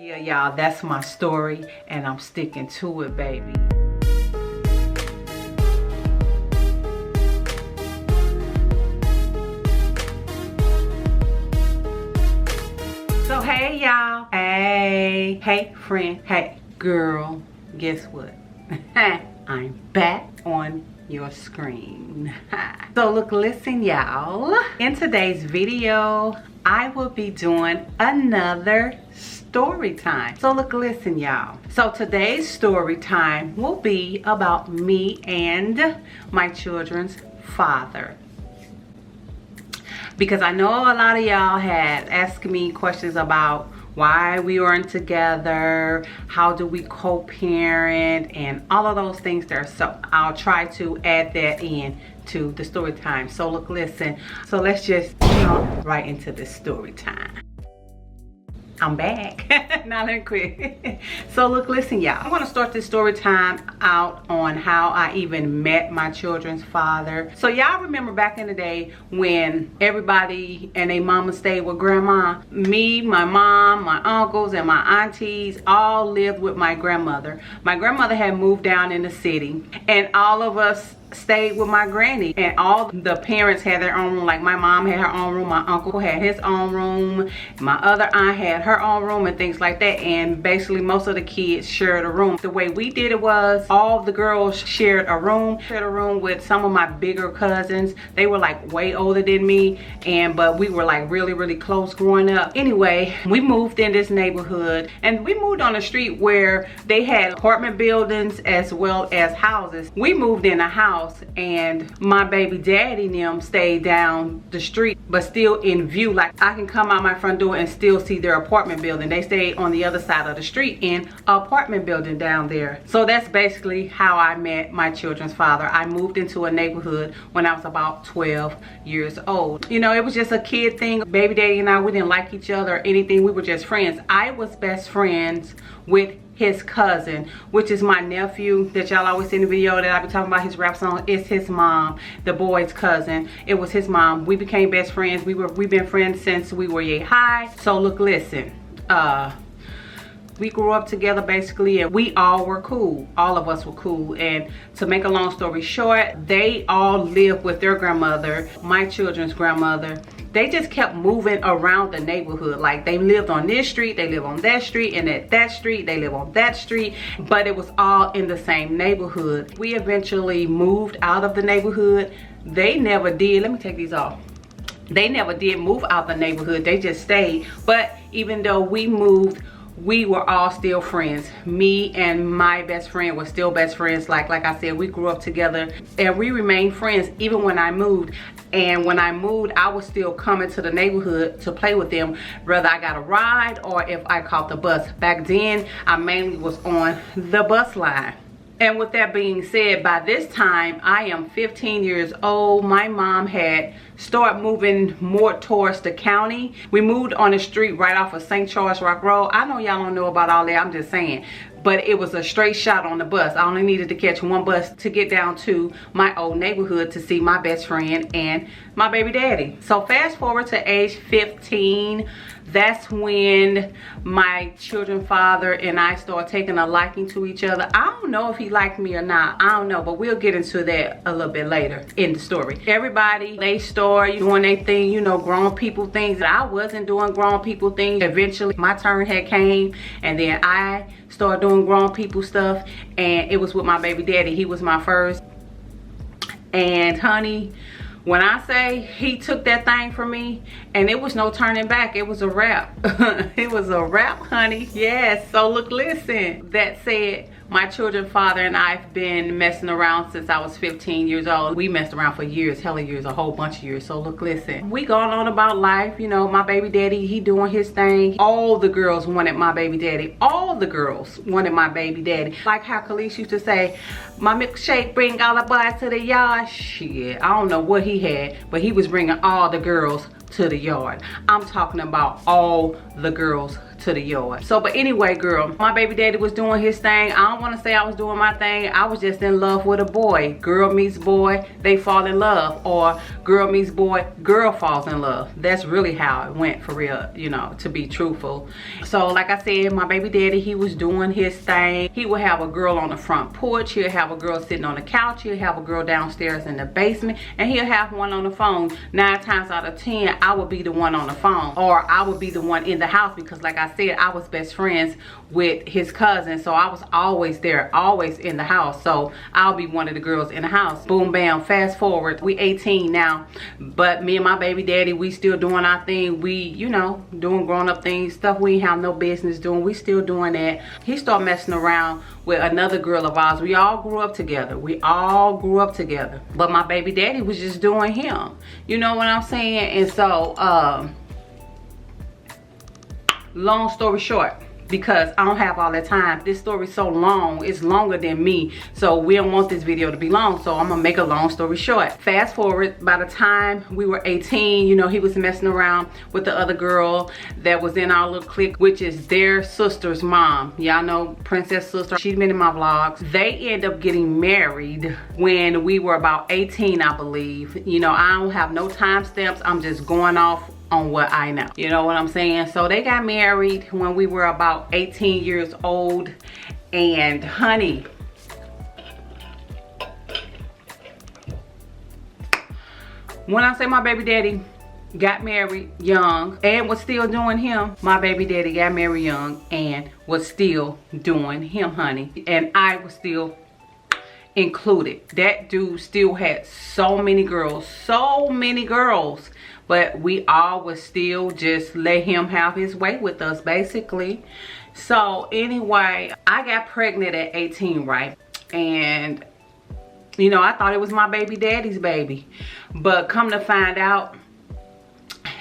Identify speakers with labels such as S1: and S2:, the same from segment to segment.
S1: Yeah, y'all, that's my story, and I'm sticking to it, baby. So hey y'all, hey friend, hey girl, guess what? I'm back on your screen. So look, listen y'all, in today's video I will be doing another story time. So look, listen y'all, so today's story time will be about me and my children's father, because I know a lot of y'all had asked me questions about why we weren't together, how do we co-parent, and all of those things there. So I'll try to add that in to the story time. So look, listen, so let's just jump right into this story time. I'm back. Now let me quit. So look, listen y'all, I want to start this story time out on how I even met my children's father. So y'all remember back in the day when everybody and their mama stayed with grandma? Me, my mom, my uncles, and my aunties all lived with my grandmother. My grandmother had moved down in the city, and all of us stayed with my granny, and all the parents had their own room. Like my mom had her own room, my uncle had his own room, my other aunt had her own room, and things like that. And basically most of the kids shared a room. The way we did it was all the girls shared a room with some of my bigger cousins. They were like way older than me, but we were like really close growing up. Anyway, we moved in this neighborhood, and we moved on a street where they had apartment buildings as well as houses. We moved in a house, and my baby daddy and them stayed down the street, but still in view. Like I can come out my front door and still see their apartment building. They stayed on the other side of the street in an apartment building down there. So that's basically how I met my children's father. I moved into a neighborhood when I was about 12 years old. You know, it was just a kid thing. Baby daddy and I, we didn't like each other or anything. We were just friends. I was best friends with his cousin, which is my nephew that y'all always see in the video that I've been talking about, his rap song. It's his mom, the boy's cousin. It was his mom. We became best friends. We've been friends since we were yay high. So look, listen, we grew up together basically, and we all were cool. All of us were cool. And to make a long story short, they all lived with their grandmother, my children's grandmother. They just kept moving around the neighborhood. Like they lived on this street, they live on that street, and at that street, they live on that street, but it was all in the same neighborhood. We eventually moved out of the neighborhood. They never did, let me take these off. They never did move out the neighborhood, they just stayed. But even though we moved, we were all still friends. Me and my best friend were still best friends. Like I said, we grew up together, and we remained friends even when I moved. And when I moved, I was still coming to the neighborhood to play with them, whether I got a ride or if I caught the bus. Back then, I mainly was on the bus line. And with that being said, by this time, I am 15 years old. My mom had started moving more towards the county. We moved on a street right off of St. Charles Rock Road. I know y'all don't know about all that, I'm just saying. But it was a straight shot on the bus. I only needed to catch one bus to get down to my old neighborhood to see my best friend and my baby daddy. So fast forward to age 15, that's when my children's father and I started taking a liking to each other. I don't know if he liked me or not, I don't know, but we'll get into that a little bit later in the story. Everybody, they started doing their thing, you know, grown people things. I wasn't doing grown people things. Eventually my turn had came, and then I started doing grown people stuff, and it was with my baby daddy. He was my first. And honey, when I say he took that thing from me, and it was no turning back, it was a wrap. It was a wrap, honey. Yes. So look, listen, that said, my children's father and I've been messing around since I was 15 years old. We messed around for years, hella years, a whole bunch of years. So look, listen, we going on about life. You know, my baby daddy, he doing his thing. All the girls wanted my baby daddy. All the girls wanted my baby daddy. Like how Khalees used to say, my milkshake bring all the boys to the yard. Shit, I don't know what he had, but he was bringing all the girls to the yard. I'm talking about all the girls to the yard. So, but anyway, girl, my baby daddy was doing his thing. I don't want to say I was doing my thing. I was just in love with a boy. Girl meets boy, they fall in love. Or girl meets boy, girl falls in love. That's really how it went, for real, you know, to be truthful. So like I said, my baby daddy, he was doing his thing. He would have a girl on the front porch. He'll have a girl sitting on the couch. He'll have a girl downstairs in the basement. And he'll have one on the phone. 9 times out of 10, I would be the one on the phone. Or I would be the one in the house, because like I said, I was best friends with his cousin. So I was always there, always in the house. So I'll be one of the girls in the house. Boom, bam, fast forward. We 18 now. But me and my baby daddy, we still doing our thing. We, you know, doing grown up things, stuff we ain't have no business doing. We still doing that. He started messing around with another girl of ours. We all grew up together. We all grew up together. But my baby daddy was just doing him. You know what I'm saying? And so, long story short, because I don't have all that time. This story's so long, it's longer than me. So we don't want this video to be long. So I'm gonna make a long story short. Fast forward, by the time we were 18, you know, he was messing around with the other girl that was in our little clique, which is their sister's mom. Y'all know Princess Sister. She's been in my vlogs. They end up getting married when we were about 18, I believe. You know, I don't have no timestamps. I'm just going off on what I know. You know what I'm saying? So they got married when we were about 18 years old. And honey, when I say my baby daddy got married young and was still doing him, my baby daddy got married young and was still doing him, honey. And I was still included. That dude still had so many girls, but we all would still just let him have his way with us, basically. So anyway, I got pregnant at 18, right? And you know, I thought it was my baby daddy's baby, but come to find out,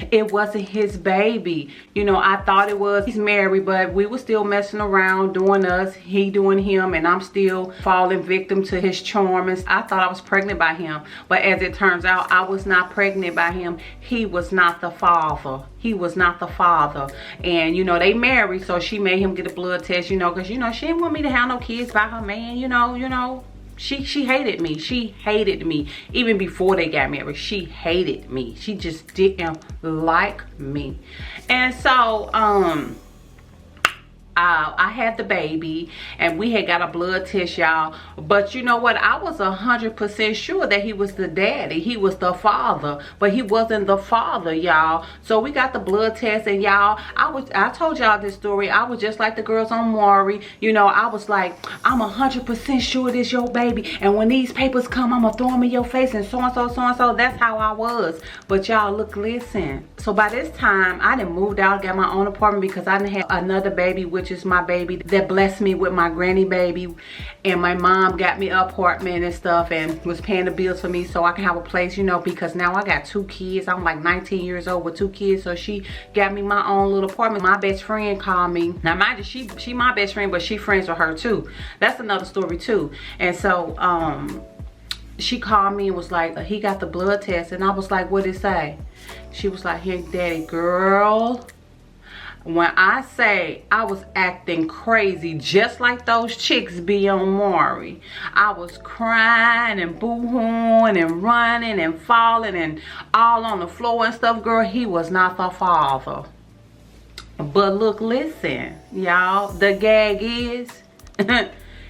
S1: it wasn't his baby. You know, I thought it was. He's married, but we were still messing around, doing us, he doing him, and I'm still falling victim to his charm. And I thought I was pregnant by him, but as it turns out, I was not pregnant by him. He was not the father. He was not the father. And you know, they married, so she made him get a blood test, you know, because you know, she didn't want me to have no kids by her man, you know. She hated me. She hated me. Even before they got married, she hated me. She just didn't like me. And so, I had the baby and we had got a blood test, y'all. But you know what? I was 100% sure that he was the daddy. He was the father, but he wasn't the father, y'all. So we got the blood test, and y'all, I told y'all this story. I was just like the girls on Maury. You know, I was like, I'm 100% sure this your baby, and when these papers come, I'm gonna throw them in your face, and so and so, so and so. That's how I was. But y'all, look, listen. So by this time, I done moved out, got my own apartment, because I done had another baby, which is my baby that blessed me with my granny baby. And my mom got me an apartment and stuff and was paying the bills for me so I can have a place, you know, because now I got 2 kids. I'm like 19 years old with 2 kids, so she got me my own little apartment. My best friend called me. Now mind you, she my best friend, but she friends with her too. That's another story too. And so she called me and was like, he got the blood test. And I was like, what did it say? She was like, here, daddy. Girl, when I say I was acting crazy, just like those chicks be on Maury. I was crying and boo-hooing and running and falling and all on the floor and stuff, girl. He was not the father. But look, listen, y'all, the gag is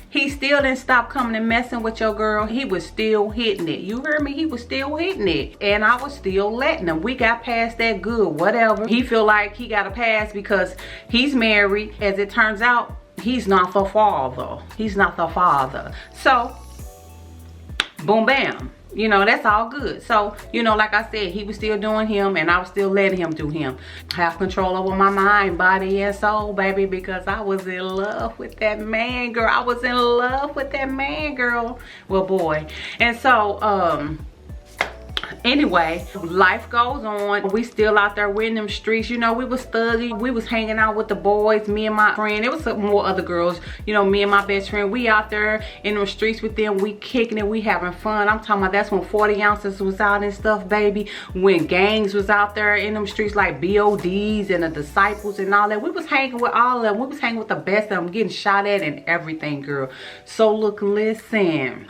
S1: he still didn't stop coming and messing with your girl. He was still hitting it. You heard me? He was still hitting it. And I was still letting him. We got past that good, whatever. He feel like he got a pass because he's married. As it turns out, he's not the father. He's not the father. So, boom, bam. You know, that's all good. So, you know, like I said, he was still doing him and I was still letting him do him. Have control over my mind, body, and soul, baby, because I was in love with that man, girl. I was in love with that man, girl. Well, boy. And so, Anyway, life goes on. We still out there in them streets. You know, we was thugging. We was hanging out with the boys, me and my friend. There was some more other girls. You know, me and my best friend. We out there in them streets with them. We kicking it. We having fun. I'm talking about that's when 40 ounces was out and stuff, baby. When gangs was out there in them streets like BODs and the Disciples and all that. We was hanging with all of them. We was hanging with the best of them, getting shot at and everything, girl. So look, listen.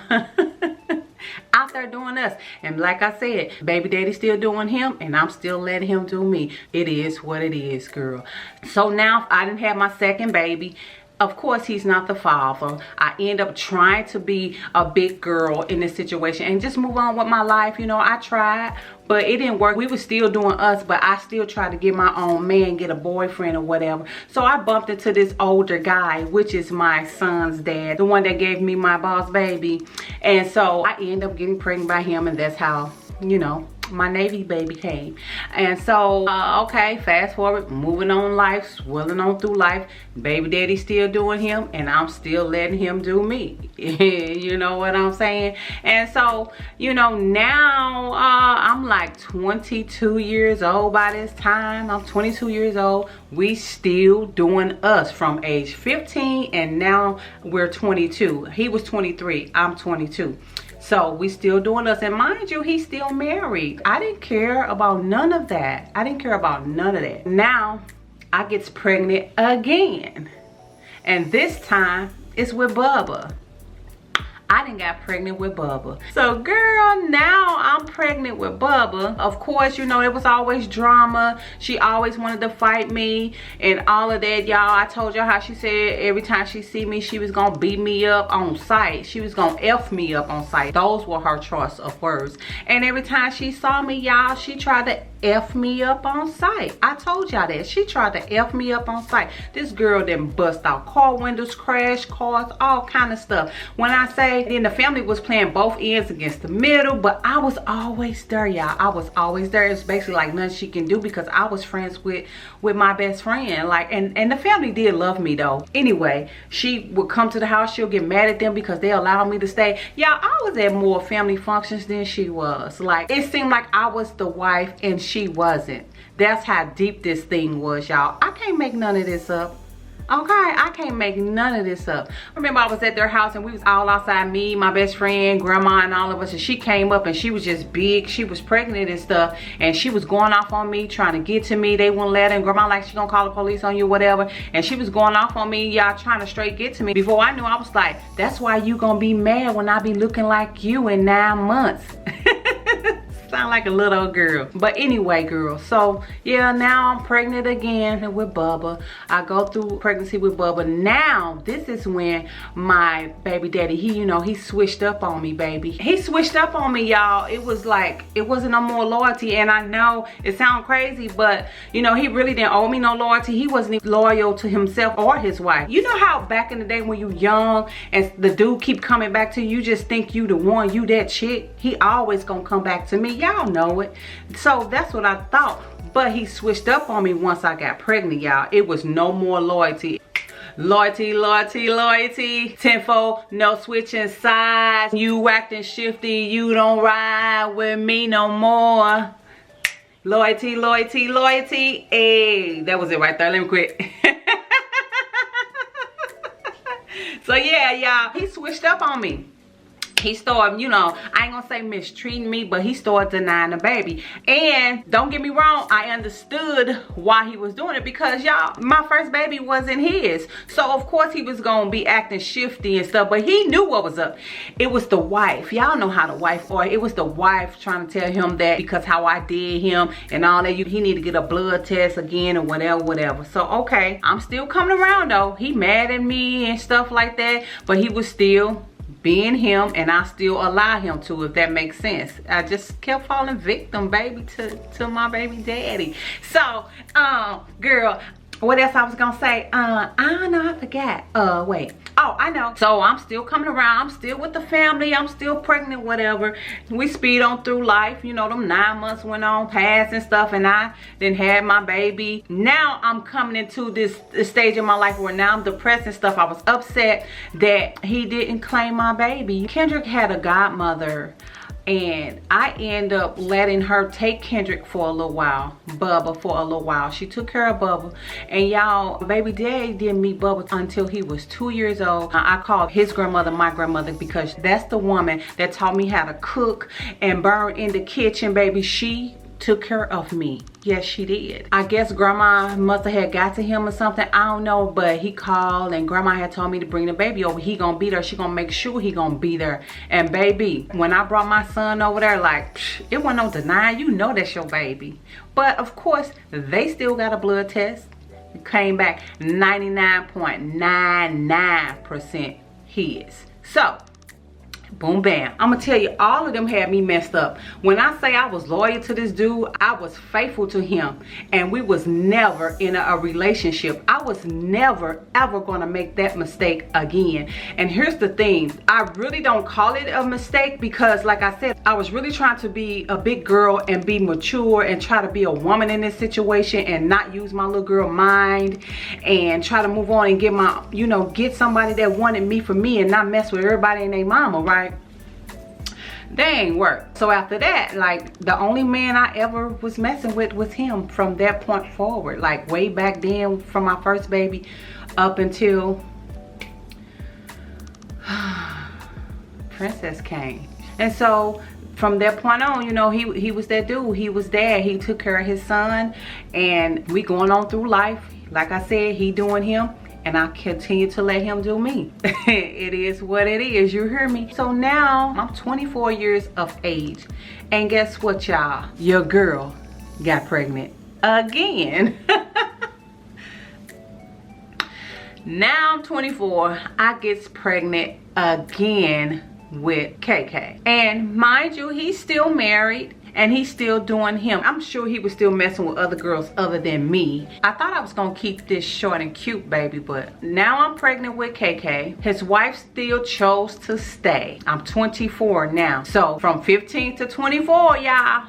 S1: Out there doing us, and like I said, baby daddy still doing him and I'm still letting him do me. It is what it is, girl. So now I didn't have my second baby. Of course, he's not the father. I end up trying to be a big girl in this situation and just move on with my life. You know, I tried, but it didn't work. We were still doing us, but I still tried to get my own man, get a boyfriend or whatever. So I bumped into this older guy, which is my son's dad, the one that gave me my boss baby. And so I ended up getting pregnant by him, and that's how, you know, my Navy baby came. And so okay, fast forward, moving on life, swirling on through life. Baby daddy still doing him and I'm still letting him do me. You know what I'm saying? And so, you know, now I'm like 22 years old by this time. I'm 22 years old. We still doing us from age 15 and now we're 22. He was 23, I'm 22. So we still doing us, and mind you, he's still married. I didn't care about none of that. I didn't care about none of that. Now I gets pregnant again, and this time it's with Bubba. I done got pregnant with Bubba. So girl, now I'm pregnant with Bubba. Of course, you know, it was always drama. She always wanted to fight me and all of that, y'all. I told y'all how she said every time she see me, she was gonna beat me up on sight. She was gonna F me up on sight. Those were her choice of words. And every time she saw me, y'all, she tried to F me up on sight. I told y'all that. She tried to F me up on sight. This girl didn't bust out car windows, crash cars, all kind of stuff. When I say, then the family was playing both ends against the middle, but I was always there, y'all. I was always there. It's basically like nothing she can do because I was friends with my best friend. Like, and the family did love me though. Anyway, she would come to the house. She'll get mad at them because they allowed me to stay. Y'all, I was at more family functions than she was. Like, it seemed like I was the wife and she wasn't. That's how deep this thing was, y'all. I can't make none of this up. Okay, I can't make none of this up. I remember I was at their house and we was all outside, me, my best friend, grandma, and all of us, and she came up and she was just big. She was pregnant and stuff, and she was going off on me, trying to get to me. They wouldn't let her, and grandma like, she gonna call the police on you, whatever. And she was going off on me, y'all, trying to straight get to me. Before I knew, I was like, that's why you gonna be mad when I be looking like you in 9 months. Sound like a little girl. But anyway, girl, so yeah, now I'm pregnant again with Bubba. I go through pregnancy with Bubba. Now this is when my baby daddy, he, you know, he switched up on me, baby. He switched up on me, y'all. It was like, it wasn't no more loyalty. And I know it sounds crazy, but you know, he really didn't owe me no loyalty. He wasn't even loyal to himself or his wife. You know how back in the day when you young and the dude keep coming back to you, you just think you the one, you that chick. He always gonna come back to me. Y'all know it. So that's what I thought. But he switched up on me once I got pregnant, y'all. It was no more loyalty. Loyalty, loyalty, loyalty. Tenfold, no switching sides. You acting shifty, you don't ride with me no more. Loyalty, loyalty, loyalty. Hey, that was it right there. Let me quit. So yeah, y'all, he switched up on me. He started, you know, I ain't gonna say mistreating me, but he started denying the baby. And don't get me wrong, I understood why he was doing it, because y'all, my first baby wasn't his. So of course he was gonna be acting shifty and stuff, but he knew what was up. It was the wife. Y'all know how the wife are. It was the wife trying to tell him that because how I did him and all that, he need to get a blood test again or whatever, whatever. So okay, I'm still coming around though. He mad at me and stuff like that, but he was still being him, and I still allow him to, if that makes sense. I just kept falling victim, baby, to my baby daddy. So girl, what else I was gonna say? I don't know, I forgot. Wait. Oh, I know. So I'm still coming around. I'm still with the family. I'm still pregnant, whatever. We speed on through life. You know, them 9 months went on past and stuff, and I then had my baby. Now I'm coming into this stage of my life where now I'm depressed and stuff. I was upset that he didn't claim my baby. Kendrick had a godmother And I end up letting her take Kendrick for a little while, Bubba for a little while. She took care of Bubba. And y'all, baby daddy didn't meet Bubba until he was 2 years old. I called his grandmother my grandmother because that's the woman that taught me how to cook and burn in the kitchen, baby. She took care of me. Yes, she did. I guess grandma must have had got to him or something. I don't know, but he called and grandma had told me to bring the baby over. He gonna be there. She gonna make sure he gonna be there. And baby, when I brought my son over there, like, it wasn't no denying. You know that's your baby. But of course, they still got a blood test. It came back 99.99% his. So, boom, bam. I'm gonna tell you, all of them had me messed up. When I say I was loyal to this dude, I was faithful to him. And we was never in a relationship. I was never, ever gonna make that mistake again. And here's the thing. I really don't call it a mistake because, like I said, I was really trying to be a big girl and be mature and try to be a woman in this situation and not use my little girl mind and try to move on and get my, you know, get somebody that wanted me for me and not mess with everybody and their mama, right? They ain't work. So after that, like, the only man I ever was messing with was him from that point forward. Like, way back then from my first baby up until Princess came. And so from that point on, you know, he was that dude. He was there. He took care of his son. And we going on through life. Like I said, he doing him. And I continue to let him do me. It is what it is, you hear me? So now I'm 24 years of age. And guess what, y'all? Your girl got pregnant again. Now I'm 24, I gets pregnant again with KK. And mind you, he's still married. And he's still doing him. I'm sure he was still messing with other girls other than me. I thought I was gonna keep this short and cute, baby, but now I'm pregnant with KK. His wife still chose to stay. I'm 24 now. So from 15 to 24, y'all,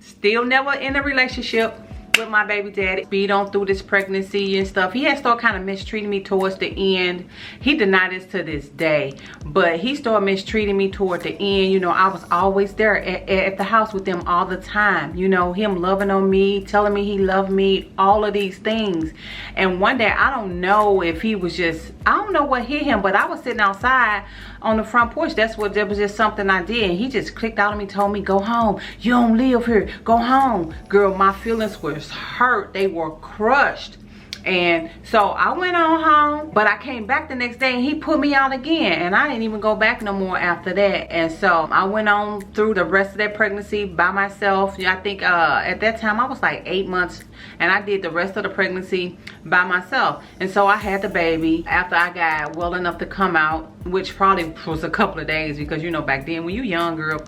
S1: still never in a relationship with my baby daddy. Beat on through this pregnancy and stuff. He had started kind of mistreating me towards the end. He denied this to this day, but he started mistreating me toward the end. You know, I was always there at the house with them all the time. You know, him loving on me, telling me he loved me, all of these things. And one day, I don't know if he was just, I don't know what hit him, but I was sitting outside on the front porch. That was just something I did. And he just clicked out on me, told me, go home. You don't live here. Go home. Girl, my feelings were hurt. They were crushed. And so I went on home, but I came back the next day and he put me out again. And I didn't even go back no more after that. And so I went on through the rest of that pregnancy by myself. I think at that time I was like 8 months, and I did the rest of the pregnancy by myself. And so I had the baby after I got well enough to come out, which probably was a couple of days, because you know, back then when you young, girl,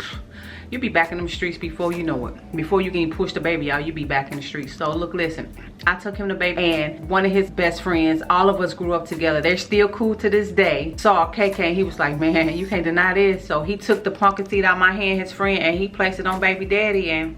S1: you be back in them streets before you know it. Before you can push the baby out, you be back in the streets. So look, listen, I took him to baby, and one of his best friends, all of us grew up together. They're still cool to this day. Saw KK and he was like, man, you can't deny this. So he took the pumpkin seed out of my hand, his friend, and he placed it on baby daddy. And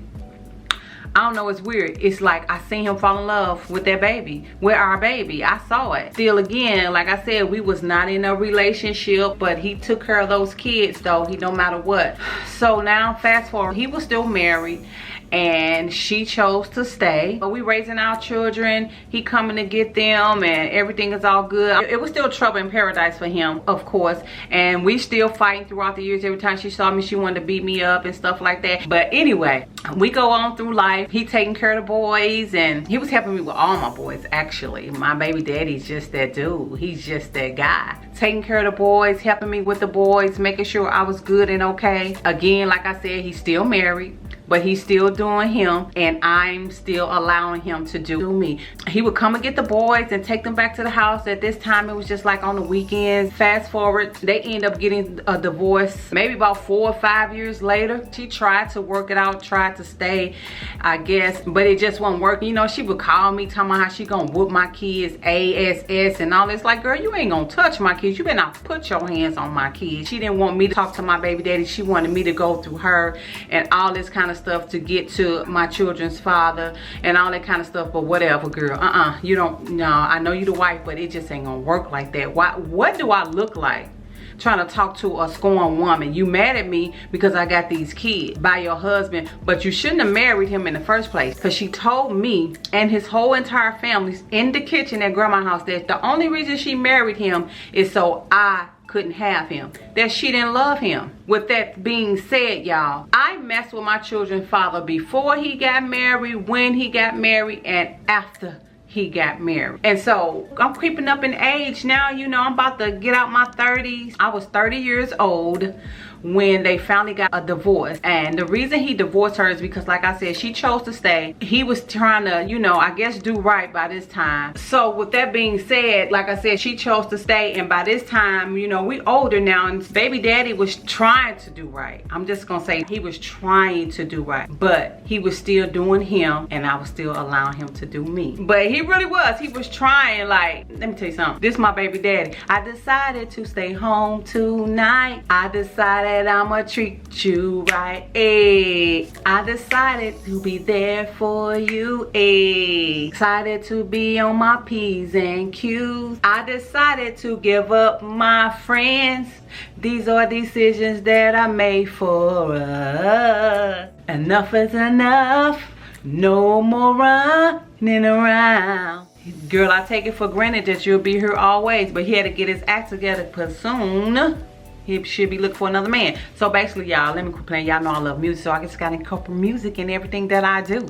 S1: I don't know, it's weird. It's like I seen him fall in love with that baby, with our baby. I saw it. Still, again, like I said, we was not in a relationship, but he took care of those kids though, he no matter what. So now fast forward, he was still married and she chose to stay. But we raising our children, he coming to get them, and everything is all good. It was still trouble in paradise for him, of course, and we still fighting throughout the years. Every time she saw me, she wanted to beat me up and stuff like that. But anyway, we go on through life. He taking care of the boys, and he was helping me with all my boys. Actually, my baby daddy's just that dude. He's just that guy, taking care of the boys, helping me with the boys, making sure I was good and okay. Again, like I said, he's still married, but he's still doing him, and I'm still allowing him to do me. He would come and get the boys and take them back to the house. At this time, it was just like on the weekends. Fast forward, they end up getting a divorce maybe about 4 or 5 years later. She tried to work it out, tried to stay, I guess, but it just wasn't working. You know, she would call me talking about how she gonna whoop my kids, ASS and all this. Like, girl, you ain't gonna touch my kids. You better not put your hands on my kids. She didn't want me to talk to my baby daddy. She wanted me to go through her and all this kind of stuff to get to my children's father and all that kind of stuff. But whatever, girl, you don't, no, I know you the wife, but it just ain't gonna work like that. What do I look like trying to talk to a scorned woman. You mad at me because I got these kids by your husband, but you shouldn't have married him in the first place. Because she told me and his whole entire family in the kitchen at grandma's house that the only reason she married him is so I couldn't have him, that she didn't love him. With that being said, y'all, I messed with my children's father before he got married, when he got married, and after he got married. And so I'm creeping up in age now. You know, I'm about to get out my 30s. I was 30 years old when they finally got a divorce, and the reason he divorced her is because, like I said, she chose to stay. He was trying to, you know, I guess do right by this time. So with that being said, like I said, she chose to stay, and by this time, you know, we older now, and baby daddy was trying to do right. I'm just gonna say he was trying to do right, but he was still doing him, and I was still allowing him to do me. But he really was. He was trying. Like, let me tell you something, this is my baby daddy. I decided to stay home tonight. I decided I'ma treat you right. Ayy, I decided to be there for you. Ayy, decided to be on my P's and Q's. I decided to give up my friends. These are decisions that I made for us. Enough is enough. No more running around. Girl, I take it for granted that you'll be here always, but he had to get his act together, because soon he should be looking for another man. So basically, y'all, let me quit playing. Y'all know I love music, so I just gotta incorporate music in everything that I do.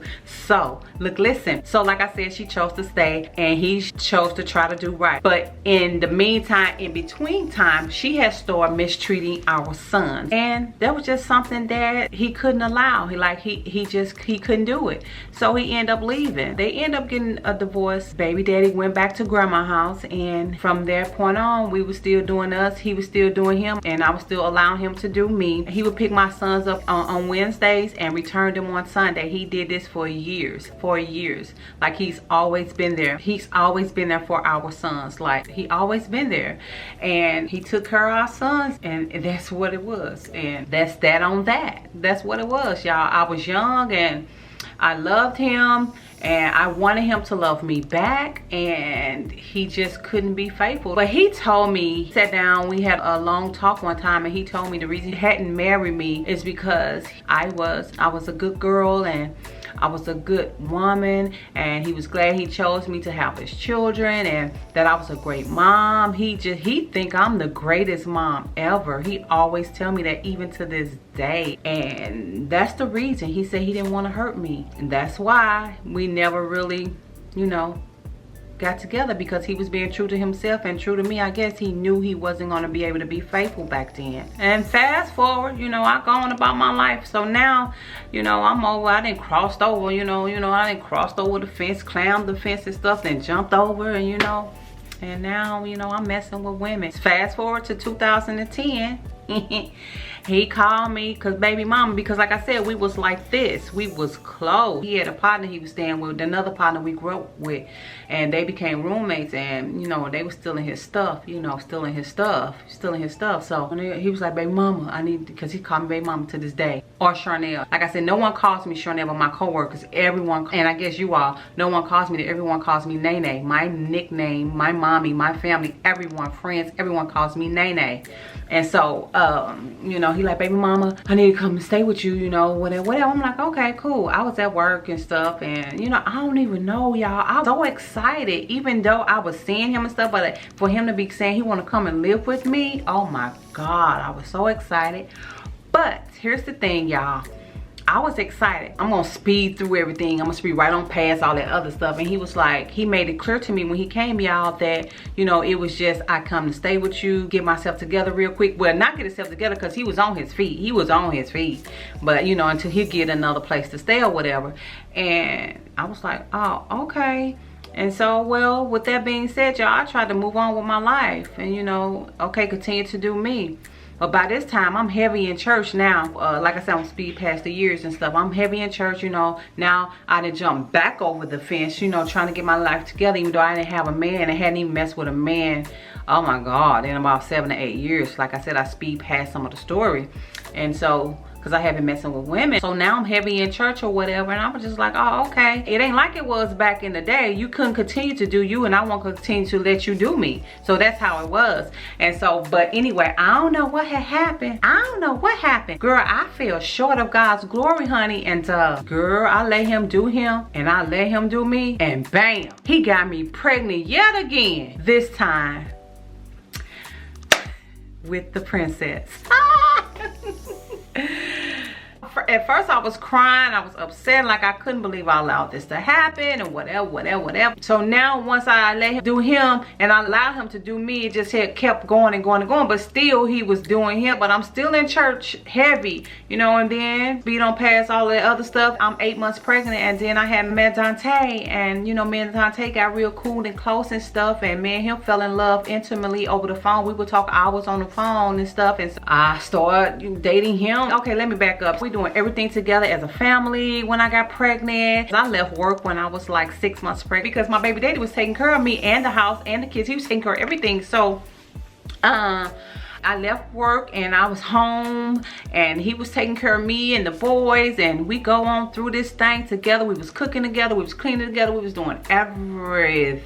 S1: So look, listen, so like I said, she chose to stay and he chose to try to do right. But in the meantime, in between time, she had started mistreating our sons, and that was just something that he couldn't allow. He couldn't do it. So he ended up leaving. They ended up getting a divorce. Baby daddy went back to grandma's house, and from that point on, we were still doing us, he was still doing him, and I was still allowing him to do me. He would pick my sons up on Wednesdays and return them on Sunday. He did this for years. Like, he's always been there. He's always been there for our sons. Like, he always been there. And he took care of our sons, and that's what it was. And that's that on that. That's what it was, y'all. I was young and I loved him, and I wanted him to love me back, and he just couldn't be faithful. But he told me, sat down, we had a long talk one time, and he told me the reason he hadn't married me is because I was a good girl, and I was a good woman, and he was glad he chose me to have his children, and that I was a great mom. He think I'm the greatest mom ever. He always tell me that, even to this day. And that's the reason. He said he didn't want to hurt me, and that's why we never really, you know, got together, because he was being true to himself and true to me. I guess he knew he wasn't going to be able to be faithful back then. And fast forward, you know, I gone about my life. So now, you know, I'm over. I done crossed over, you know, I done crossed over the fence, climbed the fence and stuff, then jumped over, and you know, and now, you know, I'm messing with women. Fast forward to 2010. He called me, because baby mama, because like I said, we was like this. We was close. He had a partner he was staying with, another partner we grew up with, and they became roommates, and you know, they were stealing his stuff, you know, stealing his stuff. So he was like, baby mama, I need, because he called me baby mama to this day, or Charnell. Like I said, no one calls me Charnell but my coworkers. Everyone, and I guess you all, no one calls me that. Everyone calls me Nene. My nickname, my mommy, my family, everyone, friends, everyone calls me Nene. And so, you know, he like, baby mama, I need to come and stay with you, you know, whatever. I'm like, okay, cool. I was at work and stuff, and you know, I don't even know, y'all. I was so excited, even though I was seeing him and stuff, but for him to be saying he want to come and live with me, oh my God, I was so excited. But here's the thing, y'all. I was excited. I'm gonna speed through everything. I'm gonna speed right on past all that other stuff. And he was like, he made it clear to me when he came, y'all, that, you know, it was just, I come to stay with you, get myself together real quick. Well, not get himself together, because he was on his feet. He was on his feet. But, you know, until he get another place to stay or whatever. And I was like, oh, okay. And so, well, with that being said, y'all, I tried to move on with my life. And, you know, okay, continue to do me. But by this time, I'm heavy in church now. Like I said, I'm speed past the years and stuff. I'm heavy in church, you know. Now, I done jumped back over the fence, you know, trying to get my life together, even though I didn't have a man. I hadn't even messed with a man, oh my God, in about 7 to 8 years. Like I said, I speed past some of the story. And so, because I have been messing with women. So now I'm heavy in church or whatever, and I was just like, oh, okay. It ain't like it was back in the day. You couldn't continue to do you, and I won't continue to let you do me. So that's how it was. And so, but anyway, I don't know what had happened. I don't know what happened. Girl, I fell short of God's glory, honey. And girl, I let him do him, and I let him do me, and bam, he got me pregnant yet again. This time with the princess. At first I was crying, I was upset, like I couldn't believe I allowed this to happen and whatever. So now once I let him do him and I allowed him to do me, it just had kept going and going and going, but still he was doing him. But I'm still in church heavy, you know, and then we don't pass all that other stuff. I'm 8 months pregnant, and then I had met Dante, and you know, me and Dante got real cool and close and stuff, and me and him fell in love intimately over the phone. We would talk hours on the phone and stuff, and so I started dating him. Okay, let me back up. We doing everything together as a family. When I got pregnant, I left work when I was like 6 months pregnant because my baby daddy was taking care of me and the house and the kids. He was taking care of everything. So I left work and I was home, and he was taking care of me and the boys, and we go on through this thing together. We was cooking together, we was cleaning together, we was doing everything.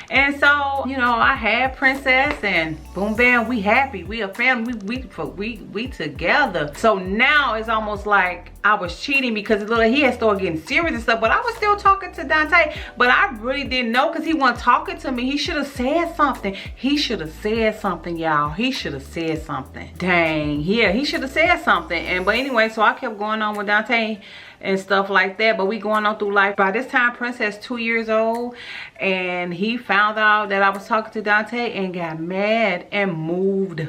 S1: And so, you know, I had Princess, and boom bam, we happy. We a family. We together. So now it's almost like I was cheating because he had started getting serious and stuff, but I was still talking to Dante. But I really didn't know because he wasn't talking to me. He should have said something. He should have said something, y'all. He should have said something. Dang, yeah, he should have said something. But anyway, so I kept going on with Dante and stuff like that. But we going on through life. By this time, Princess 2 years old, and he found out that I was talking to Dante and got mad and moved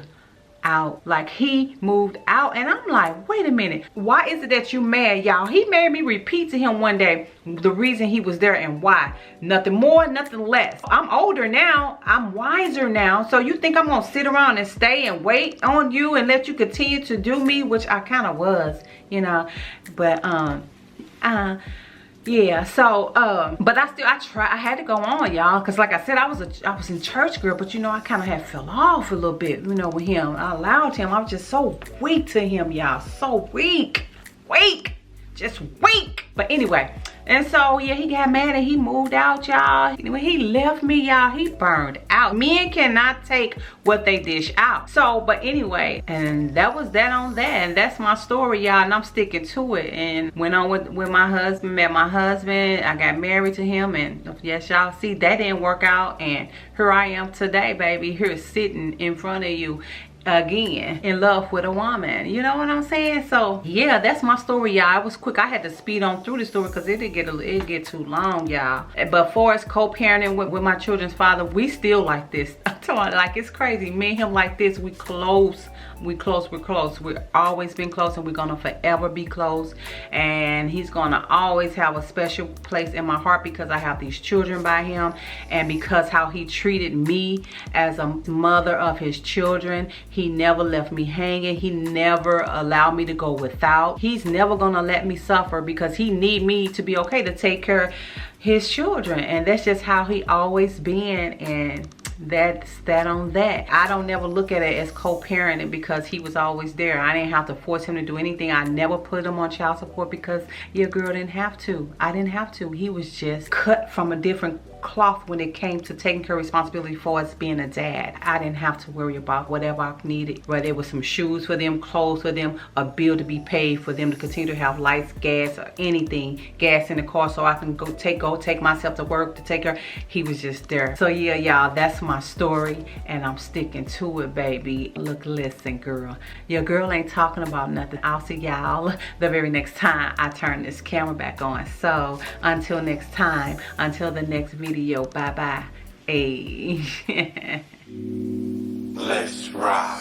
S1: out. Like, he moved out, and I'm like, wait a minute, why is it that you mad, y'all? He made me repeat to him one day the reason he was there and why. Nothing more, nothing less. I'm older now, I'm wiser now, so you think I'm gonna sit around and stay and wait on you and let you continue to do me, which I kind of was, you know. But yeah, so but I had to go on, y'all, because like I said, I was in church, girl, but you know, I kind of had fell off a little bit, you know, with him. I allowed him. I was just so weak to him, y'all. So weak, just weak. But anyway, and so yeah, he got mad and he moved out, y'all. When he left me, y'all, he burned out. Men cannot take what they dish out. So, but anyway, and that was that on that, and that's my story, y'all, and I'm sticking to it. And went on with my husband, met my husband, I got married to him, and yes, y'all see, that didn't work out, and here I am today, baby, here sitting in front of you again, in love with a woman. You know what I'm saying? So yeah, that's my story, y'all. It was quick. I had to speed on through the story because it get too long, y'all. But for us co-parenting with my children's father, we still like this. I'm telling you, like, it's crazy. Me and him like this, we close. We're close. We've always been close, and we're gonna forever be close. And he's gonna always have a special place in my heart because I have these children by him, and because how he treated me as a mother of his children. He never left me hanging. He never allowed me to go without. He's never gonna let me suffer because he need me to be okay to take care of his children. And that's just how he always been, and that's that on that. I don't never look at it as co-parenting because he was always there. I didn't have to force him to do anything. I never put him on child support because your girl didn't have to. I didn't have to. He was just cut from a different cloth when it came to taking care of responsibility for us being a dad. I didn't have to worry about whatever I needed, whether it was some shoes for them, clothes for them, a bill to be paid for them to continue to have lights, gas, or anything, gas in the car so I can go take myself to work to take care. He was just there. So yeah, y'all, that's my story, and I'm sticking to it, baby. Look, listen, girl, your girl ain't talking about nothing. I'll see y'all the very next time I turn this camera back on. So until next time, until the next video, bye bye. Hey.
S2: Let's rock.